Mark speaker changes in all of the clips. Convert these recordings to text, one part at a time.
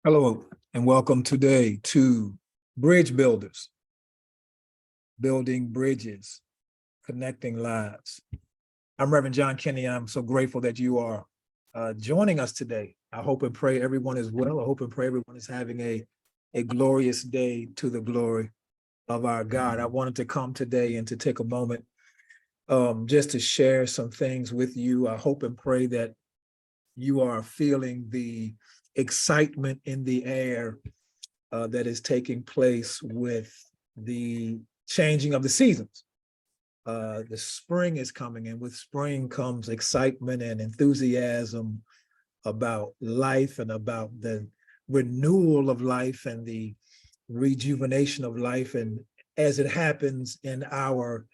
Speaker 1: Hello, and welcome today to Bridge Builders, building bridges, connecting lives. I'm Reverend John Kenny. I'm so grateful that you are joining us today. I hope and pray everyone is well. I hope and pray everyone is having a glorious day to the glory of our God. I wanted to come today and to take a moment just to share some things with you. I hope and pray that you are feeling the excitement in the air that is taking place with the changing of the seasons. The spring is coming, and with spring comes excitement and enthusiasm about life and about the renewal of life and the rejuvenation of life. And as it happens in our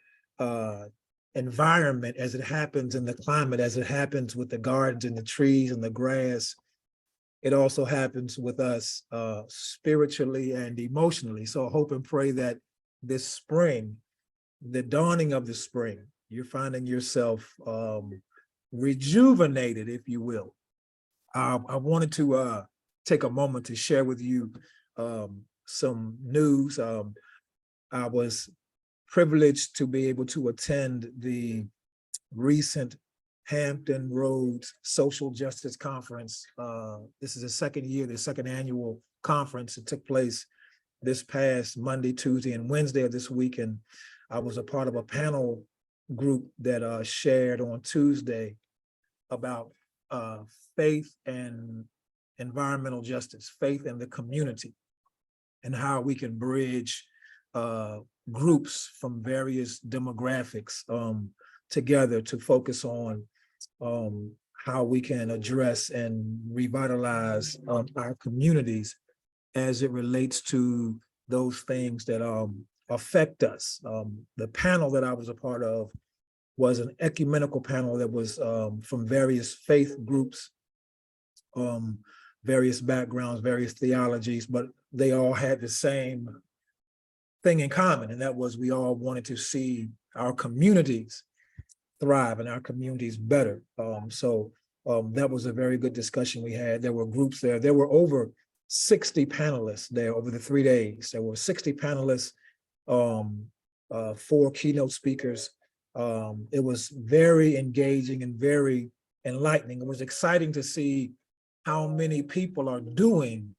Speaker 1: environment, as it happens in the climate, as it happens with the gardens and the trees and the grass, it also happens with us spiritually and emotionally. So I hope and pray that this spring, the dawning of the spring, you're finding yourself rejuvenated, if you will. I wanted to take a moment to share with you some news. I was privileged to be able to attend the recent Hampton Roads Social Justice Conference. This is the second year, the second annual conference. It took place this past Monday, Tuesday, and Wednesday of this week. And I was a part of a panel group that shared on Tuesday about faith and environmental justice, faith in the community, and how we can bridge groups from various demographics together to focus on how we can address and revitalize our communities as it relates to those things that affect us. The panel that I was a part of was an ecumenical panel that was from various faith groups, various backgrounds, various theologies, but they all had the same thing in common, and that was we all wanted to see our communities thrive and our communities better. So that was a very good discussion we had. There were groups there. There were over 60 panelists there over the 3 days. There were 60 panelists, 4 keynote speakers. It was very engaging and very enlightening. It was exciting to see how many people are doing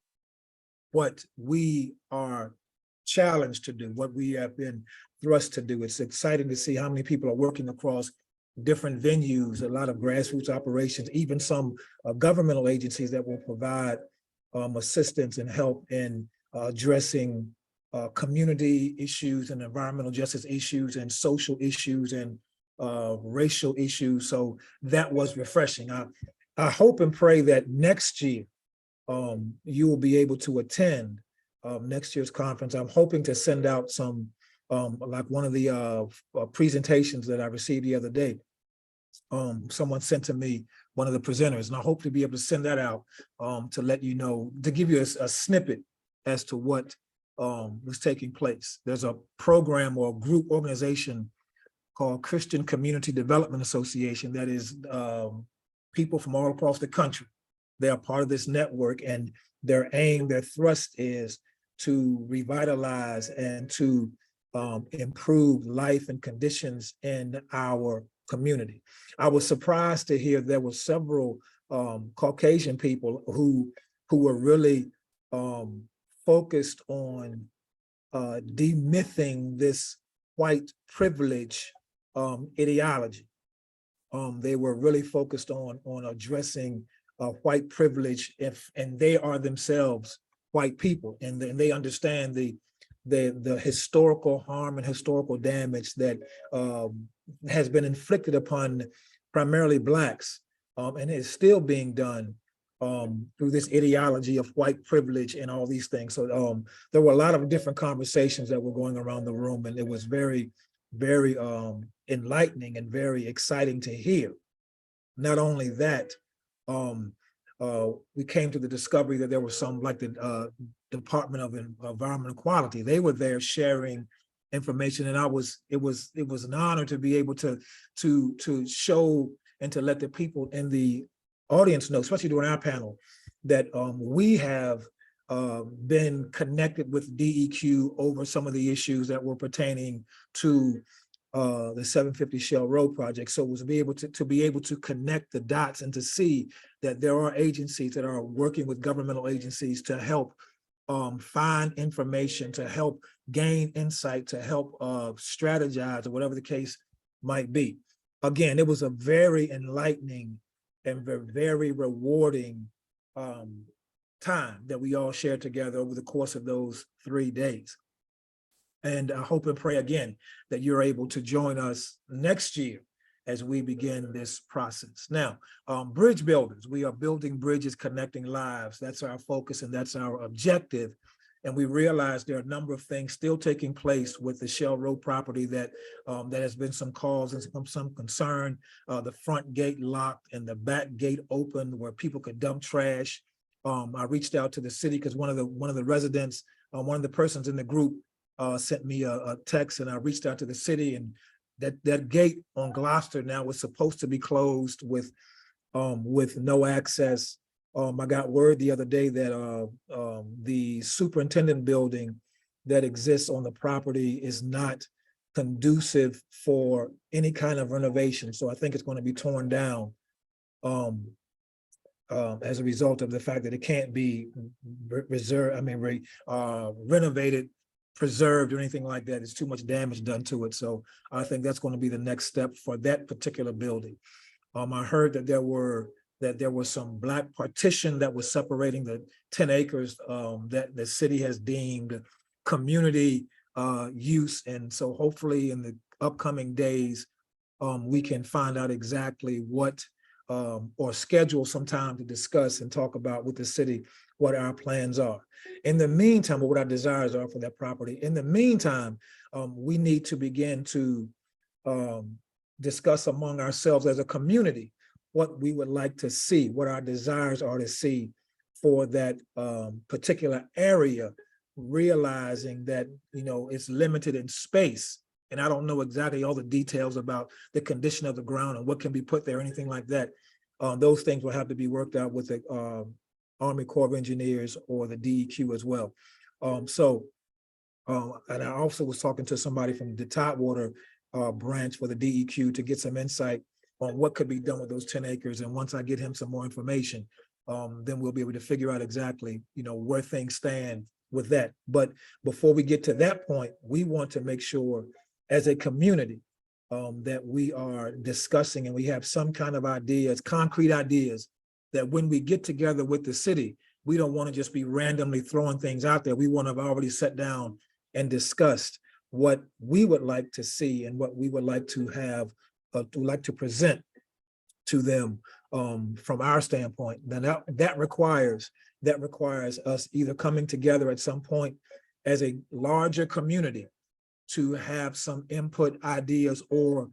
Speaker 1: what we are challenged to do, what we have been thrust to do. It's exciting to see how many people are working across different venues, a lot of grassroots operations, even some governmental agencies that will provide assistance and help in addressing community issues and environmental justice issues and social issues and racial issues. So that was refreshing. I hope and pray that next year you will be able to attend next year's conference. I'm hoping to send out some, like one of the presentations that I received the other day. Someone sent to me, one of the presenters, and I hope to be able to send that out to let you know, to give you a snippet as to what was taking place. There's a program or a group organization called Christian Community Development Association that is people from all across the country. They are part of this network, and their aim, their thrust is to revitalize and to improve life and conditions in our community. I was surprised to hear there were several Caucasian people who were really focused on demything this white privilege ideology. They were really focused on addressing white privilege, and they are themselves white people, and they understand the historical harm and historical damage that has been inflicted upon primarily Blacks, and is still being done through this ideology of white privilege and all these things. So there were a lot of different conversations that were going around the room, and it was very, very enlightening and very exciting to hear. Not only that, we came to the discovery that there was some, like the Department of Environmental Quality. They were there sharing information, and it was an honor to be able to show and to let the people in the audience know, especially during our panel, that we have been connected with DEQ over some of the issues that were pertaining to the 750 Shell Road project. So it was to be able to connect the dots and to see that there are agencies that are working with governmental agencies to help find information, to help gain insight, to help strategize, or whatever the case might be. Again, it was a very enlightening and very rewarding time that we all shared together over the course of those 3 days. And I hope and pray again that you're able to join us next year as we begin this process. Now, bridge builders, we are building bridges, connecting lives. That's our focus and that's our objective. And we realize there are a number of things still taking place with the Shell Road property that that has been some calls and some concern. The front gate locked and the back gate open where people could dump trash. I reached out to the city because one of the residents, one of the persons in the group sent me a text, and I reached out to the city, and that gate on Gloucester now was supposed to be closed with no access. I got word the other day that the superintendent building that exists on the property is not conducive for any kind of renovation. So I think it's going to be torn down as a result of the fact that it can't be renovated, preserved, or anything like that. It's too much damage done to it. So I think that's going to be the next step for that particular building. I heard that there was some black partition that was separating the 10 acres that the city has deemed community use. And so hopefully in the upcoming days, we can find out exactly what, or schedule some time to discuss and talk about with the city what our plans are. In the meantime, or what our desires are for that property. In the meantime, we need to begin to discuss among ourselves as a community what we would like to see, what our desires are to see for that particular area, realizing that, you know, it's limited in space. And I don't know exactly all the details about the condition of the ground and what can be put there, anything like that. Those things will have to be worked out with the Army Corps of Engineers or the DEQ as well. And I also was talking to somebody from the Tidewater branch for the DEQ to get some insight on what could be done with those 10 acres. And once I get him some more information, then we'll be able to figure out exactly, you know, where things stand with that. But before we get to that point, we want to make sure as a community that we are discussing and we have some kind of ideas, concrete ideas, that when we get together with the city, we don't want to just be randomly throwing things out there. We want to have already sat down and discussed what we would like to see and what we would like to have, to present to them from our standpoint. Then that requires us either coming together at some point as a larger community to have some input ideas or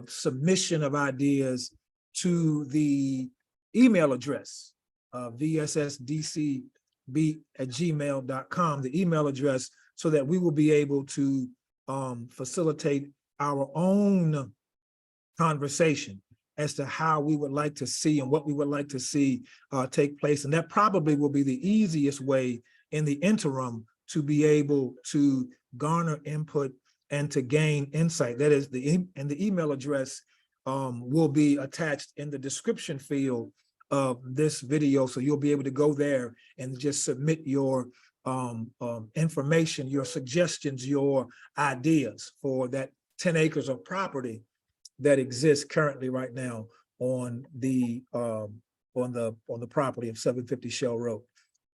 Speaker 1: submission of ideas to the email address, vssdcb@gmail.com, the email address, so that we will be able to facilitate our own conversation as to how we would like to see and what we would like to see take place. And that probably will be the easiest way in the interim to be able to garner input and to gain insight. That is the email address will be attached in the description field of this video. So you'll be able to go there and just submit your information, your suggestions, your ideas for that 10 acres of property that exists currently right now on the property of 750 Shell Road.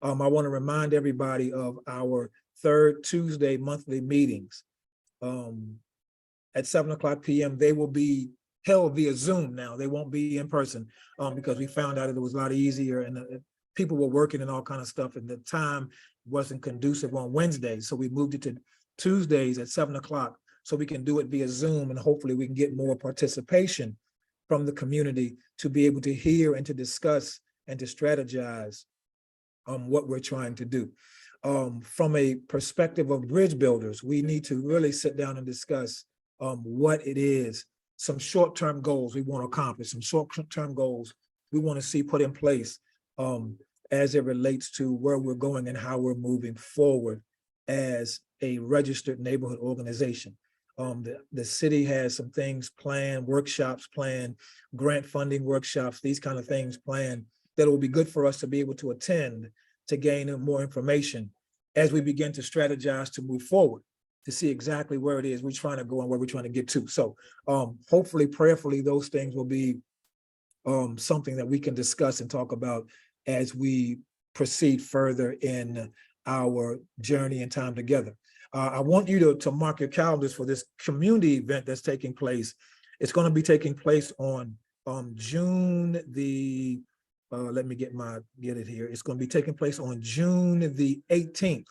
Speaker 1: I want to remind everybody of our third Tuesday monthly meetings at 7:00 p.m. They will be held via Zoom now. They won't be in person because we found out that it was a lot easier and people were working and all kind of stuff, and the time wasn't conducive on Wednesdays. So we moved it to Tuesdays at 7:00 so we can do it via Zoom, and hopefully we can get more participation from the community to be able to hear and to discuss and to strategize what we're trying to do. From a perspective of bridge builders, we need to really sit down and discuss what it is, some short-term goals we want to accomplish, some short-term goals we want to see put in place as it relates to where we're going and how we're moving forward as a registered neighborhood organization. The city has some things planned, workshops planned, grant funding workshops, these kind of things planned that will be good for us to be able to attend to gain more information as we begin to strategize to move forward, to see exactly where it is we're trying to go and where we're trying to get to. So hopefully, prayerfully, those things will be something that we can discuss and talk about as we proceed further in our journey and time together. I want you to mark your calendars for this community event that's taking place. It's going to be taking place on June the, let me get it here. It's going to be taking place on June the 18th.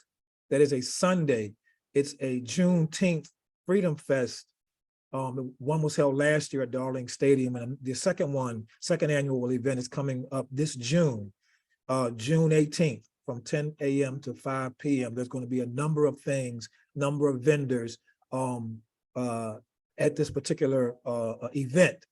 Speaker 1: That is a Sunday. It's a Juneteenth Freedom Fest. One was held last year at Darling Stadium, and the second annual event is coming up this June, June 18th, from 10 a.m. to 5 p.m. There's going to be a number of things, number of vendors at this particular event.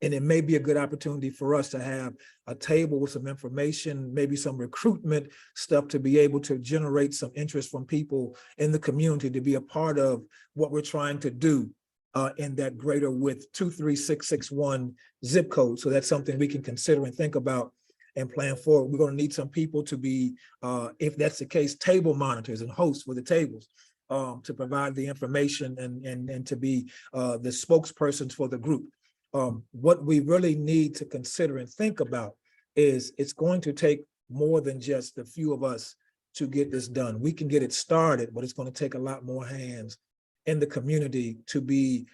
Speaker 1: And it may be a good opportunity for us to have a table with some information, maybe some recruitment stuff to be able to generate some interest from people in the community to be a part of what we're trying to do in that greater width 23661 zip code. So that's something we can consider and think about and plan for. We're going to need some people to be, if that's the case, table monitors and hosts for the tables to provide the information and to be the spokespersons for the group. What we really need to consider and think about is it's going to take more than just a few of us to get this done. We can get it started, but it's going to take a lot more hands in the community to be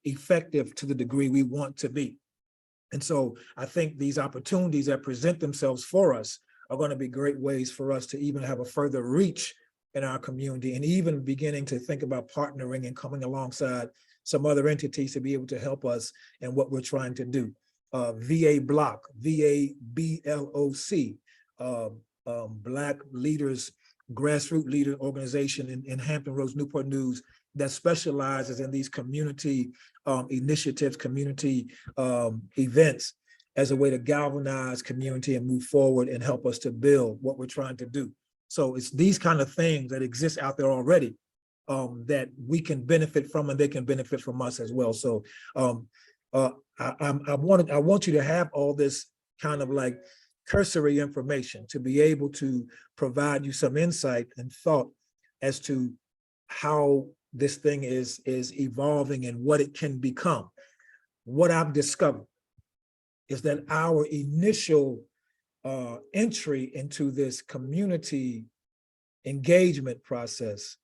Speaker 1: effective to the degree we want to be. And so I think these opportunities that present themselves for us are going to be great ways for us to even have a further reach in our community, and even beginning to think about partnering and coming alongside some other entities to be able to help us in what we're trying to do. VA Block, VABLOC, Black Leaders, grassroots leader organization in Hampton Roads, Newport News, that specializes in these community initiatives, community events as a way to galvanize community and move forward and help us to build what we're trying to do. So it's these kind of things that exist out there already that we can benefit from, and they can benefit from us as well. So I want you to have all this kind of like cursory information to be able to provide you some insight and thought as to how this thing is evolving and what it can become. What I've discovered is that our initial entry into this community engagement process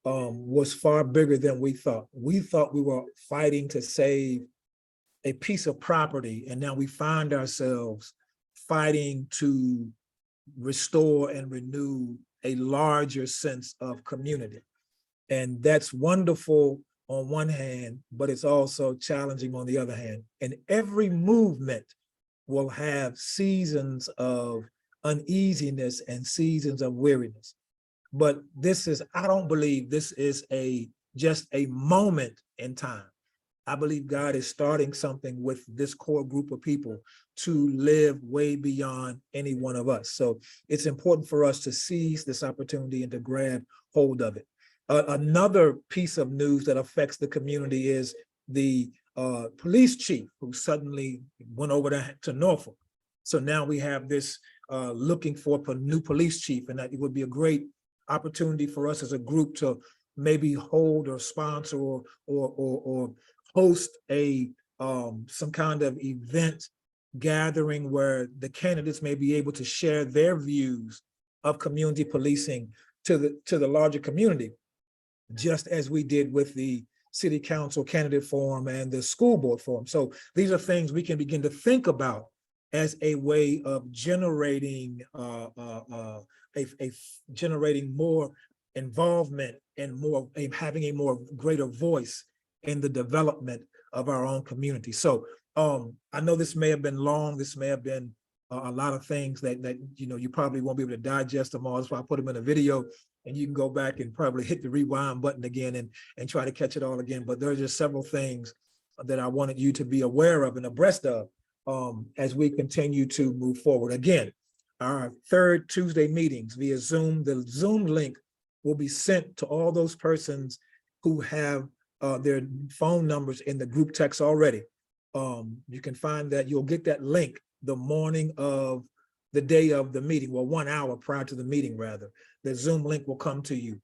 Speaker 1: was far bigger than we thought. We thought we were fighting to save a piece of property, and now we find ourselves fighting to restore and renew a larger sense of community. And that's wonderful on one hand, but it's also challenging on the other hand. And every movement will have seasons of uneasiness and seasons of weariness. But this is, I don't believe this is just a moment in time. I believe God is starting something with this core group of people to live way beyond any one of us. So it's important for us to seize this opportunity and to grab hold of it. Another piece of news that affects the community is the police chief who suddenly went over to Norfolk. So now we have this looking for a new police chief, and that it would be a great opportunity for us as a group to maybe hold or sponsor or host a some kind of event gathering where the candidates may be able to share their views of community policing to the larger community, just as we did with the city council candidate forum and the school board forum. So these are things we can begin to think about as a way of generating generating more involvement and having a more greater voice in the development of our own community. So I know this may have been long, this may have been a lot of things that you probably won't be able to digest them all. That's why I put them in a video, and you can go back and probably hit the rewind button again and try to catch it all again. But there are just several things that I wanted you to be aware of and abreast of as we continue to move forward. Again, our third Tuesday meetings via Zoom. The Zoom link will be sent to all those persons who have their phone numbers in the group text already. You can find that, you'll get that link the morning of the day of the meeting, well, 1 hour prior to the meeting, rather. The Zoom link will come to you.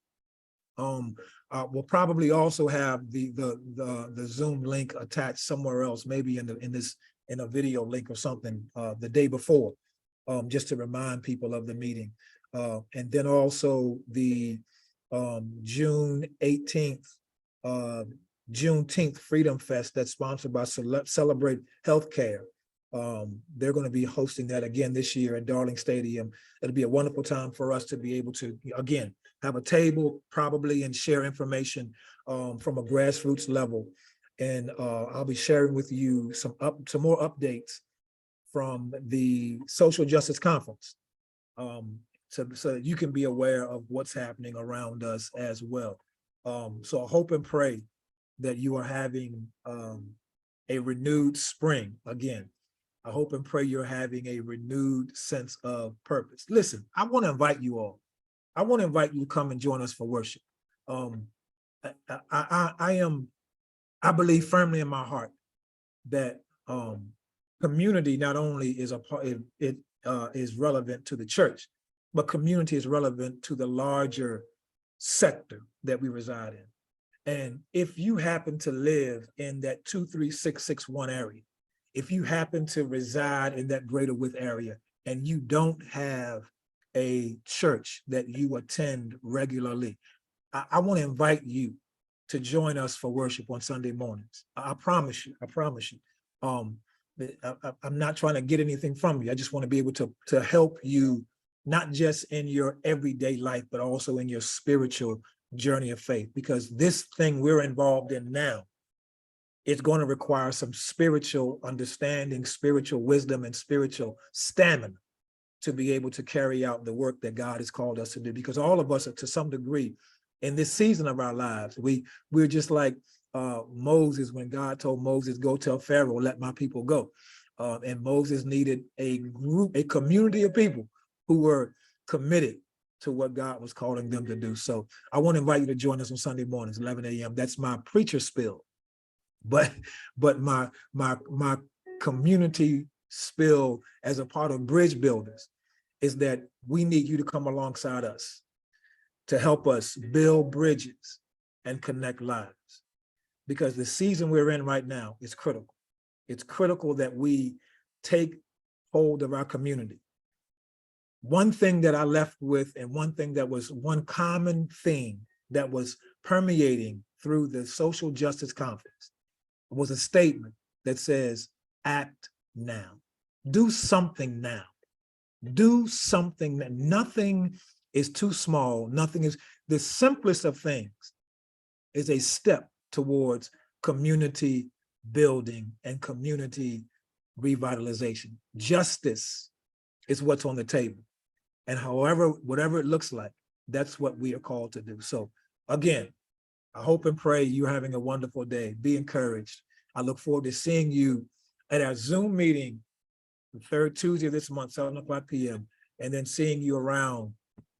Speaker 1: We'll probably also have the Zoom link attached somewhere else, maybe in a video link or something the day before, just to remind people of the meeting. And then also the June 18th, Juneteenth Freedom Fest that's sponsored by Celebrate Healthcare. They're going to be hosting that again this year at Darling Stadium. It'll be a wonderful time for us to be able to, again, have a table probably and share information from a grassroots level. And I'll be sharing with you some more updates from the Social Justice Conference, so that you can be aware of what's happening around us as well. So I hope and pray that you are having a renewed spring again. I hope and pray you're having a renewed sense of purpose. Listen, I want to invite you all. I want to invite you to come and join us for worship. I believe firmly in my heart that community not only is a part, it is relevant to the church, but community is relevant to the larger sector that we reside in. And if you happen to live in that 23661 area, if you happen to reside in that Greater Width area and you don't have a church that you attend regularly, I want to invite you to join us for worship on Sunday mornings. I promise you, I'm not trying to get anything from you. I just want to be able to help you, not just in your everyday life, but also in your spiritual journey of faith, because this thing we're involved in now, it's going to require some spiritual understanding, spiritual wisdom, and spiritual stamina to be able to carry out the work that God has called us to do. Because all of us are, to some degree, in this season of our lives, we're just like Moses, when God told Moses, go tell Pharaoh, let my people go. And Moses needed a community of people who were committed to what God was calling them to do. So I want to invite you to join us on Sunday mornings, 11 a.m. That's my preacher spill. But my community spill as a part of Bridge Builders is that we need you to come alongside us to help us build bridges and connect lives. Because the season we're in right now is critical. It's critical that we take hold of our community. One thing that I left with, and one thing that was one common theme that was permeating through the Social Justice Conference, was a statement that says, act now. Do something now. Do something. Nothing is too small. Nothing is, the simplest of things is a step towards community building and community revitalization. Justice is what's on the table. And whatever it looks like, that's what we are called to do. So again, I hope and pray you're having a wonderful day. Be encouraged. I look forward to seeing you at our Zoom meeting, the third Tuesday of this month, 7:00 p.m., and then seeing you around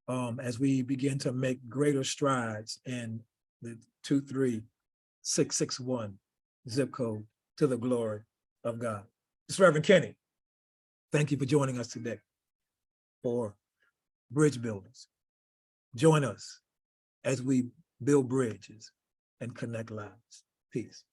Speaker 1: as we begin to make greater strides in the 23661 zip code to the glory of God. This is Reverend Kenny. Thank you for joining us today for Bridge Builders. Join us as we build bridges and connect lives. Peace.